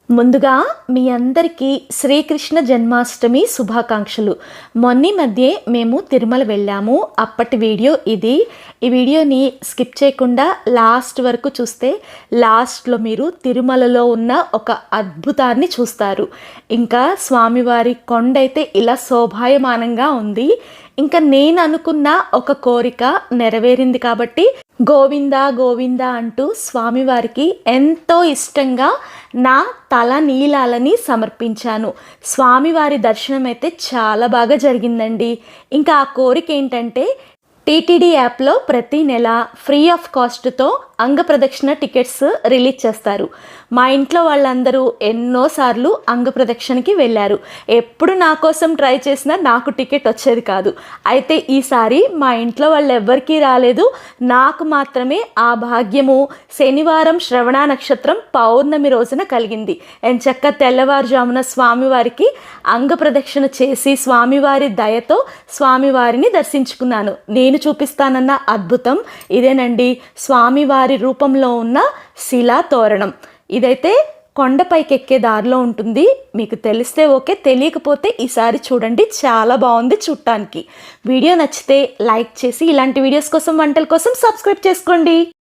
ముందుగా మీ అందరికీ శ్రీకృష్ణ జన్మాష్టమి శుభాకాంక్షలు. మొన్న మధ్య మేము తిరుమల వెళ్ళాము. అప్పటి వీడియో ఇది. ఈ వీడియోని స్కిప్ చేయకుండా లాస్ట్ వరకు చూస్తే లాస్ట్లో మీరు తిరుమలలో ఉన్న ఒక అద్భుతాన్ని చూస్తారు. ఇంకా స్వామివారి కొండ అయితే ఇలా శోభాయమానంగా ఉంది. ఇంకా నేను అనుకున్న ఒక కోరిక నెరవేరింది కాబట్టి గోవిందా గోవిందా అంటూ స్వామివారికి ఎంతో ఇష్టంగా నా తల నీలాలని సమర్పించాను. స్వామివారి దర్శనం అయితే చాలా బాగా జరిగిందండి. ఇంకా ఆ కోరిక ఏంటంటే టీటీడీ యాప్లో ప్రతి నెల ఫ్రీ ఆఫ్ కాస్ట్తో అంగప్రదక్షిణ టికెట్స్ రిలీజ్ చేస్తారు. మా ఇంట్లో వాళ్ళందరూ ఎన్నోసార్లు అంగప్రదక్షిణకి వెళ్ళారు. ఎప్పుడు నా కోసం ట్రై చేసినా నాకు టికెట్ వచ్చేది కాదు. అయితే ఈసారి మా ఇంట్లో వాళ్ళు ఎవ్వరికీ రాలేదు. నాకు మాత్రమే ఆ భాగ్యము శనివారం శ్రవణ నక్షత్రం పౌర్ణమి రోజున కలిగింది. ఎంచక్క తెల్లవారుజామున స్వామివారికి అంగప్రదక్షిణ చేసి స్వామివారి దయతో స్వామివారిని దర్శించుకున్నాను. నేను చూపిస్తానన్న అద్భుతం ఇదేనండి. స్వామివారి రూపంలో ఉన్న శిలా తోరణం. ఇదైతే కొండపైకి ఎక్కే దారిలో ఉంటుంది. మీకు తెలిస్తే ఓకే, తెలియకపోతే ఈసారి చూడండి, చాలా బాగుంది చూడటానికి. వీడియో నచ్చితే లైక్ చేసి ఇలాంటి వీడియోస్ కోసం వంటల కోసం సబ్స్క్రైబ్ చేసుకోండి.